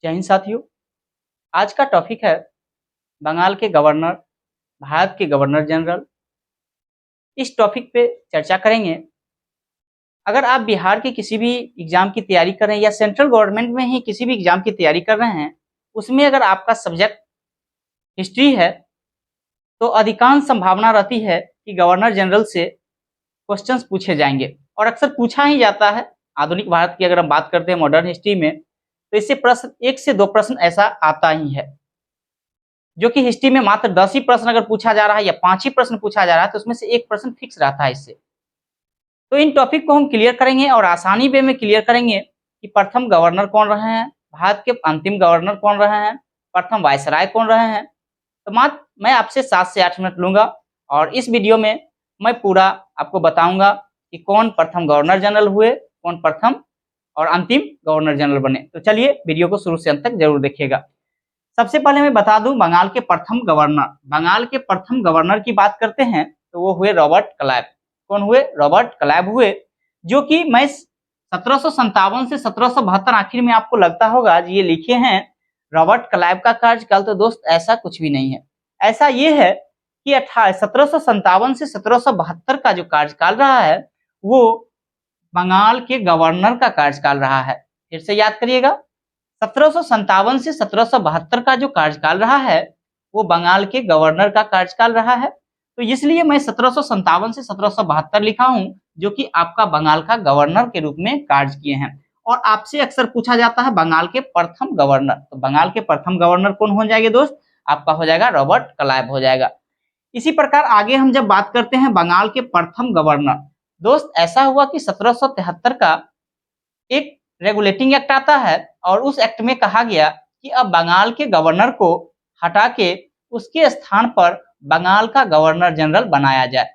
जय हिंद साथियों। आज का टॉपिक है बंगाल के गवर्नर, भारत के गवर्नर जनरल। इस टॉपिक पे चर्चा करेंगे। अगर आप बिहार के किसी भी एग्जाम की तैयारी कर रहे हैं या सेंट्रल गवर्नमेंट में ही किसी भी एग्जाम की तैयारी कर रहे हैं, उसमें अगर आपका सब्जेक्ट हिस्ट्री है तो अधिकांश संभावना रहती है कि गवर्नर जनरल से क्वेश्चंस पूछे जाएंगे और अक्सर पूछा ही जाता है। आधुनिक भारत की अगर हम बात करते हैं मॉडर्न हिस्ट्री में, तो इससे प्रश्न 1 से 2 प्रश्न ऐसा आता ही है, जो कि हिस्ट्री में मात्र 10 ही प्रश्न अगर पूछा जा रहा है या 5 ही प्रश्न पूछा जा रहा है तो उसमें से 1 प्रश्न फिक्स रहता है इससे। तो इन टॉपिक को हम क्लियर करेंगे और आसानी वे में क्लियर करेंगे कि प्रथम गवर्नर कौन रहे हैं, भारत के अंतिम गवर्नर कौन रहे हैं, प्रथम वायसराय कौन रहे हैं। तो मात्र मैं आपसे 7 से 8 मिनट लूंगा और इस वीडियो में मैं पूरा आपको बताऊंगा कि कौन प्रथम गवर्नर जनरल हुए, कौन प्रथम और अंतिम गवर्नर जनरल बने। तो चलिए वीडियो को शुरू से अंत तक जरूर देखिएगा। सबसे पहले मैं बता दूं बंगाल के प्रथम गवर्नर। बंगाल के प्रथम गवर्नर की बात करते हैं तो वो हुए रॉबर्ट क्लाइव। कौन हुए? रॉबर्ट क्लाइव हुए, जो कि मैं 1757 से 1772 आखिर में आपको लगता होगा ये लिखे हैं रॉबर्ट क्लाइव का कार्यकाल। तो दोस्त ऐसा कुछ भी नहीं है। ऐसा ये है कि 1757 से 1772 का जो कार्यकाल रहा है वो बंगाल के गवर्नर का कार्यकाल रहा है। फिर से याद करिएगा, 1757 से 1772 का जो कार्यकाल रहा है वो बंगाल के गवर्नर का कार्यकाल रहा है। तो इसलिए मैं 1757 से 1772 लिखा हूं, जो कि आपका बंगाल का गवर्नर के रूप में कार्य किए हैं। और आपसे अक्सर पूछा जाता है बंगाल के प्रथम गवर्नर, तो बंगाल के प्रथम गवर्नर कौन हो जाएंगे दोस्त? आपका हो जाएगा रॉबर्ट क्लाइव हो जाएगा। इसी प्रकार आगे हम जब बात करते हैं बंगाल के प्रथम गवर्नर, दोस्त ऐसा हुआ कि 1773 का एक रेगुलेटिंग एक्ट आता है और उस एक्ट में कहा गया कि अब बंगाल के गवर्नर को हटा के उसके स्थान पर बंगाल का गवर्नर जनरल बनाया जाए।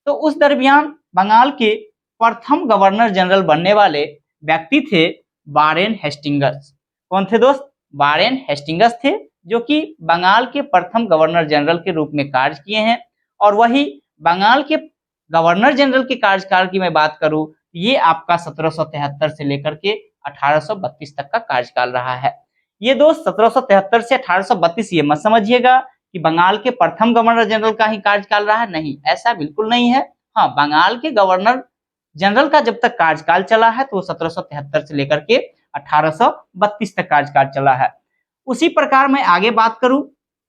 तो उस दरमियान बंगाल के प्रथम गवर्नर जनरल बनने वाले व्यक्ति थे वारेन हेस्टिंगस। कौन थे दोस्त? वारेन हेस्टिंगस थे, जो कि बंगाल के प्रथम गवर्नर जनरल के रूप में कार्य किए हैं। और वही बंगाल के गवर्नर जनरल के कार्यकाल की मैं बात करूं, ये आपका 1773 से लेकर के 1832 तक का कार्यकाल रहा है। ये दोस्त 1773 से 1832 ये मत समझिएगा कि बंगाल के प्रथम गवर्नर जनरल का ही कार्यकाल रहा, नहीं, ऐसा बिल्कुल नहीं है। हाँ, बंगाल के गवर्नर जनरल का जब तक कार्यकाल चला है तो 1773 से लेकर के 1832 तक कार्यकाल चला है। उसी प्रकार मैं आगे बात करूं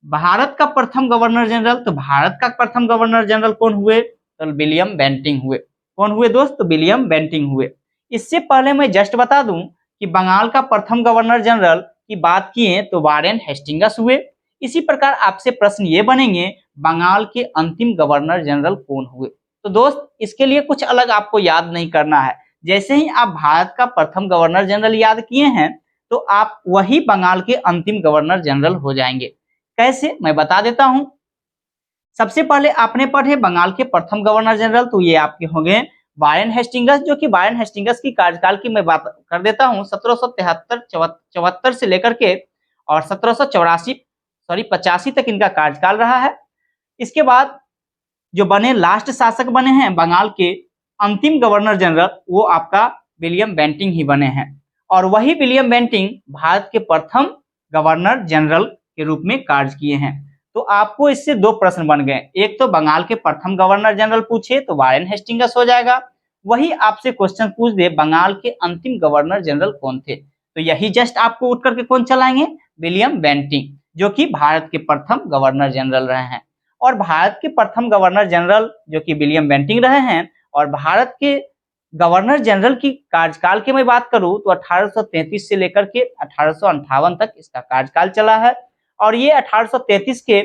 भारत का प्रथम गवर्नर जनरल, तो भारत का प्रथम गवर्नर जनरल कौन हुए? तो विलियम बेंटिंग हुए। कौन हुए दोस्त? तो विलियम बेंटिंग हुए। इससे पहले मैं जस्ट बता दूं कि बंगाल का प्रथम गवर्नर जनरल की बात किए तो वारेन हेस्टिंगस हुए। इसी प्रकार आपसे प्रश्न ये बनेंगे बंगाल के अंतिम गवर्नर जनरल कौन हुए? तो दोस्त इसके लिए कुछ अलग आपको याद नहीं करना है। जैसे ही आप भारत का प्रथम गवर्नर जनरल याद किए हैं तो आप वही बंगाल के अंतिम गवर्नर जनरल हो जाएंगे। कैसे? मैं बता देता हूं। सबसे पहले आपने पढ़े बंगाल के प्रथम गवर्नर जनरल, तो ये आपके हो गए वारेन हेस्टिंगस, जो कि वारेन हेस्टिंगस की कार्यकाल की मैं बात कर देता हूं 1773 से लेकर के और 85 तक इनका कार्यकाल रहा है। इसके बाद जो बने लास्ट शासक बने हैं बंगाल के अंतिम गवर्नर जनरल, वो आपका विलियम बेंटिंग ही बने हैं। और वही विलियम बेंटिंग भारत के प्रथम गवर्नर जनरल के रूप में कार्य किए हैं। तो आपको इससे 2 प्रश्न बन गए। एक तो बंगाल के प्रथम गवर्नर जनरल पूछे तो वारेन हेस्टिंगस हो जाएगा, वही आपसे क्वेश्चन पूछ दे बंगाल के अंतिम गवर्नर जनरल कौन थे, तो यही जस्ट आपको उठ करके कौन चलाएंगे? विलियम बेंटिंग, जो कि भारत के प्रथम गवर्नर जनरल रहे हैं। और भारत के प्रथम गवर्नर जनरल जो कि विलियम बेंटिंग रहे हैं, और भारत के गवर्नर जनरल की कार्यकाल की मैं बात करूं तो 1833 से लेकर के 1858 तक इसका कार्यकाल चला है। और ये 1833 के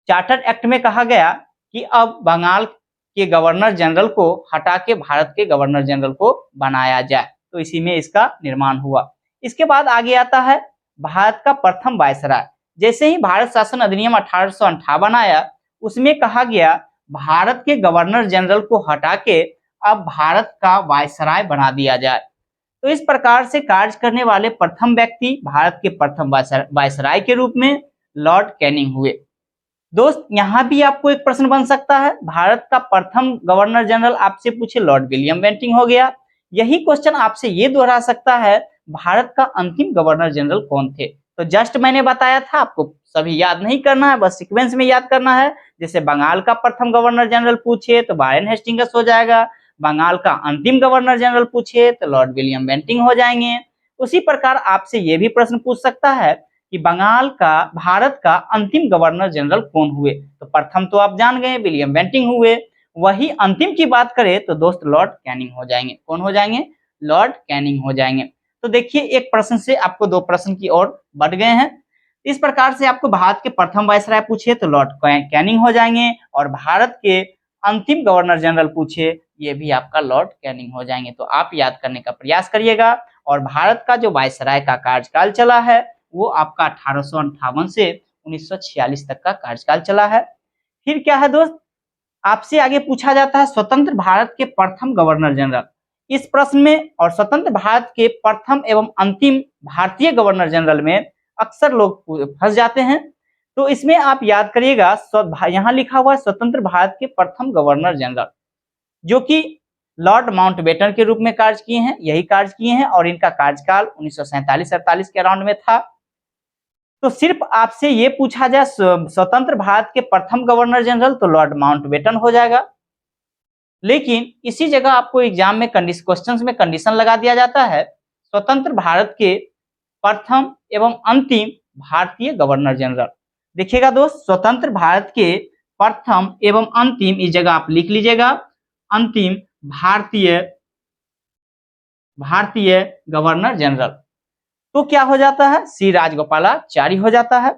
चार्टर एक्ट में कहा गया कि अब बंगाल के गवर्नर जनरल को हटा के भारत के गवर्नर जनरल को बनाया जाए, तो इसी में इसका निर्माण हुआ। इसके बाद आगे आता है भारत का प्रथम वायसराय। जैसे ही भारत शासन अधिनियम 1858 आया, उसमें कहा गया भारत के गवर्नर जनरल को हटा के अब भारत का वायसराय बना दिया जाए। तो इस प्रकार से कार्य करने वाले प्रथम व्यक्ति भारत के प्रथम वायसराय के रूप में लॉर्ड कैनिंग हुए। दोस्त यहाँ भी आपको एक प्रश्न बन सकता है, भारत का प्रथम गवर्नर जनरल आपसे पूछे लॉर्ड विलियम बेंटिंग हो गया। यही क्वेश्चन आपसे ये दोहरा सकता है भारत का अंतिम गवर्नर जनरल कौन थे? तो जस्ट मैंने बताया था, आपको सभी याद नहीं करना है, बस सीक्वेंस में याद करना है। जैसे बंगाल का प्रथम गवर्नर जनरल पूछे तो वारेन हेस्टिंग्स हो जाएगा, बंगाल का अंतिम गवर्नर जनरल पूछे तो लॉर्ड विलियम बेंटिंक हो जाएंगे। उसी प्रकार आपसे ये भी प्रश्न पूछ सकता है कि बंगाल का भारत का अंतिम गवर्नर जनरल कौन हुए? तो प्रथम तो आप जान गए विलियम बेंटिंक हुए, वही अंतिम की बात करें तो दोस्त लॉर्ड कैनिंग हो जाएंगे। कौन हो जाएंगे? लॉर्ड कैनिंग हो जाएंगे। तो देखिए एक प्रश्न से आपको दो प्रश्न की ओर बढ़ गए हैं। इस प्रकार से आपको भारत के प्रथम वायसराय पूछे तो लॉर्ड कैनिंग हो जाएंगे, और भारत के अंतिम गवर्नर जनरल पूछे ये भी आपका लॉर्ड कैनिंग हो जाएंगे। तो आप याद करने का प्रयास करिएगा। और भारत का जो वायसराय का कार्यकाल चला है वो आपका 1858 से 1946 तक का कार्यकाल चला है। फिर क्या है दोस्त, आपसे आगे पूछा जाता है स्वतंत्र भारत के प्रथम गवर्नर जनरल। इस प्रश्न में और स्वतंत्र भारत के प्रथम एवं अंतिम भारतीय गवर्नर जनरल में अक्सर लोग फंस जाते हैं। तो इसमें आप याद करिएगा, यहाँ लिखा हुआ है स्वतंत्र भारत के प्रथम गवर्नर जनरल, जो कि लॉर्ड माउंटबेटन के रूप में कार्य किए हैं, यही कार्य किए हैं, और इनका कार्यकाल 1947-48 के अराउंड में था। तो सिर्फ आपसे ये पूछा जाए स्वतंत्र भारत के प्रथम गवर्नर जनरल तो लॉर्ड माउंटबेटन हो जाएगा। लेकिन इसी जगह आपको एग्जाम में क्वेश्चंस में कंडीशन लगा दिया जाता है स्वतंत्र भारत के प्रथम एवं अंतिम भारतीय गवर्नर जनरल। देखिएगा दोस्त, स्वतंत्र भारत के प्रथम एवं अंतिम, इस जगह आप लिख लीजिएगा अंतिम भारतीय गवर्नर जनरल, तो क्या हो जाता है? सी राजगोपालाचारी हो जाता है।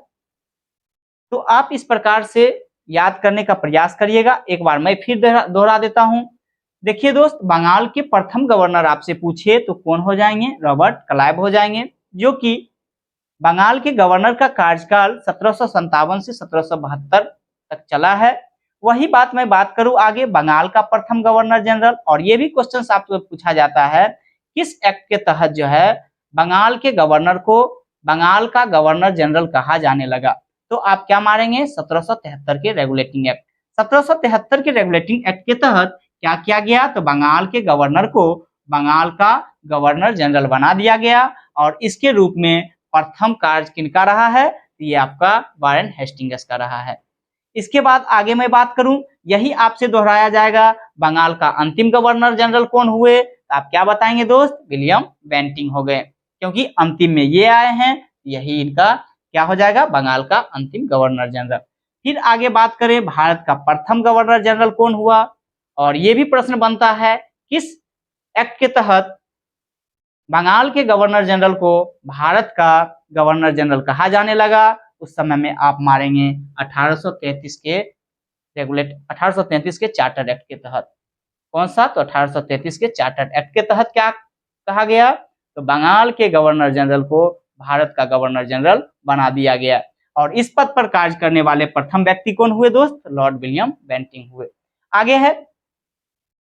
तो आप इस प्रकार से याद करने का प्रयास करिएगा। एक बार मैं फिर दोहरा देता हूं। देखिए दोस्त, बंगाल के प्रथम गवर्नर आपसे पूछे तो कौन हो जाएंगे? रॉबर्ट क्लाइव हो जाएंगे, जो कि बंगाल के गवर्नर का कार्यकाल 1757 से 1772 तक चला है। वही बात मैं बात करूं आगे बंगाल का प्रथम गवर्नर जनरल, और ये भी क्वेश्चन आपको पूछा जाता है किस एक्ट के तहत जो है बंगाल के गवर्नर को बंगाल का गवर्नर जनरल कहा जाने लगा? तो आप क्या मारेंगे? 1773 के रेगुलेटिंग एक्ट। 1773 के रेगुलेटिंग एक्ट के तहत क्या किया गया? तो बंगाल के गवर्नर को बंगाल का गवर्नर जनरल बना दिया गया, और इसके रूप में प्रथम कार्य किनका रहा है? ये आपका वारेन हेस्टिंग्स का रहा है। इसके बाद आगे मैं बात करूं, यही आपसे दोहराया जाएगा बंगाल का अंतिम गवर्नर जनरल कौन हुए? तो आप क्या बताएंगे दोस्त? विलियम बेंटिंक हो गए, क्योंकि अंतिम में ये आए हैं, यही इनका क्या हो जाएगा? बंगाल का अंतिम गवर्नर जनरल। फिर आगे बात करें भारत का प्रथम गवर्नर जनरल कौन हुआ, और ये भी प्रश्न बनता है किस एक्ट के तहत बंगाल के गवर्नर जनरल को भारत का गवर्नर जनरल कहा जाने लगा? उस समय में आप मारेंगे 1833 के चार्टर एक्ट के तहत। कौन सा? तो 1833 के चार्टर एक्ट के तहत क्या कहा गया? तो बंगाल के गवर्नर जनरल को भारत का गवर्नर जनरल बना दिया गया, और इस पद पर कार्य करने वाले प्रथम व्यक्ति कौन हुए दोस्त? लॉर्ड विलियम बेंटिंक हुए। आगे है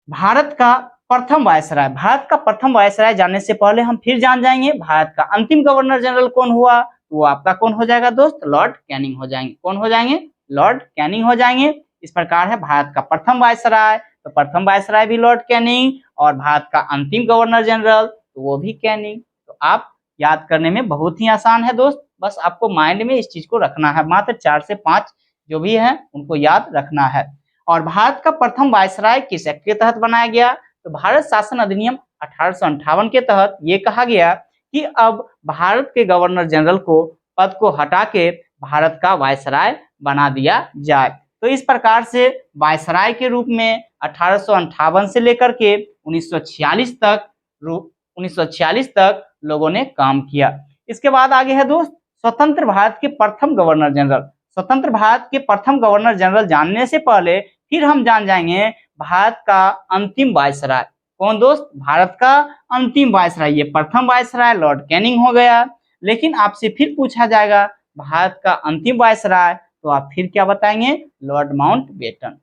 भारत का प्रथम वायसराय। भारत का प्रथम वायसराय जानने से पहले हम फिर जान जाएंगे भारत का अंतिम गवर्नर जनरल कौन हुआ? वो आपका कौन हो जाएगा दोस्त? लॉर्ड कैनिंग हो जाएंगे। कौन हो जाएंगे? लॉर्ड कैनिंग हो जाएंगे। इस प्रकार है भारत का प्रथम वायसराय, तो प्रथम वायसराय भी लॉर्ड कैनिंग, और भारत का अंतिम गवर्नर जनरल तो वो भी कैनिंग। तो आप याद करने में बहुत ही आसान है दोस्त, बस आपको माइंड में इस चीज को रखना है, मात्र 4 से 5 जो भी है उनको याद रखना है। और भारत का प्रथम वायसराय किस एक्ट के तहत बनाया गया? तो भारत शासन अधिनियम 1858 के तहत ये कहा गया कि अब भारत के गवर्नर जनरल को पद को हटा के भारत का वायसराय बना दिया जाए। तो इस प्रकार से वायसराय के रूप में 1858 से लेकर के 1946 तक लोगों ने काम किया। इसके बाद आगे है दोस्त स्वतंत्र भारत के प्रथम गवर्नर जनरल। स्वतंत्र भारत के प्रथम गवर्नर जनरल जानने से पहले फिर हम जान जाएंगे भारत का अंतिम वायसराय कौन दोस्त? भारत का अंतिम वायसराय, ये प्रथम वायसराय लॉर्ड कैनिंग हो गया। लेकिन आपसे फिर पूछा जाएगा भारत का अंतिम वायसराय, तो आप फिर क्या बताएंगे? Lord Mountbatten.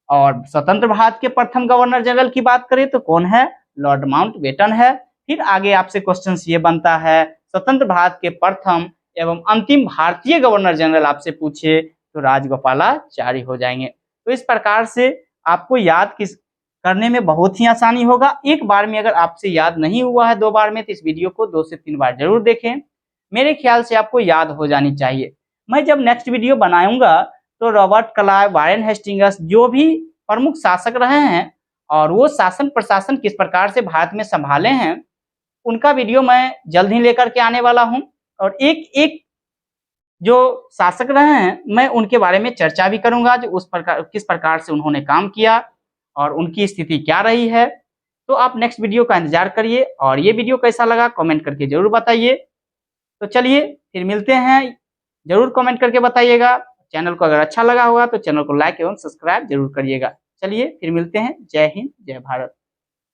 और स्वतंत्र भारत के प्रथम गवर्नर जनरल की बात करें तो कौन है? लॉर्ड माउंटबेटन है। फिर आगे आपसे क्वेश्चन ये बनता है स्वतंत्र भारत के प्रथम एवं अंतिम भारतीय गवर्नर जनरल आपसे पूछे तो राजगोपालाचारी हो जाएंगे। तो इस प्रकार से आपको याद करने में बहुत ही आसानी होगा। एक बार में अगर आपसे याद नहीं हुआ है 2 बार में, तो इस वीडियो को 2 से 3 बार जरूर देखें। मेरे ख्याल से आपको याद हो जानी चाहिए। मैं जब नेक्स्ट वीडियो बनाऊंगा तो रॉबर्ट क्लाइव, वारेन हेस्टिंग्स, जो भी प्रमुख शासक रहे हैं और वो शासन प्रशासन किस प्रकार से भारत में संभाले हैं, उनका वीडियो मैं जल्द ही लेकर के आने वाला हूं। और एक एक जो शासक रहे हैं, मैं उनके बारे में चर्चा भी करूंगा, जो उस प्रकार किस प्रकार से उन्होंने काम किया और उनकी स्थिति क्या रही है। तो आप नेक्स्ट वीडियो का इंतजार करिए और ये वीडियो कैसा लगा कमेंट करके जरूर बताइए। तो चलिए फिर मिलते हैं, जरूर कमेंट करके बताइएगा। चैनल को अगर अच्छा लगा होगा तो चैनल को लाइक एवं सब्सक्राइब जरूर करिएगा। चलिए फिर मिलते हैं। जय हिंद, जय भारत।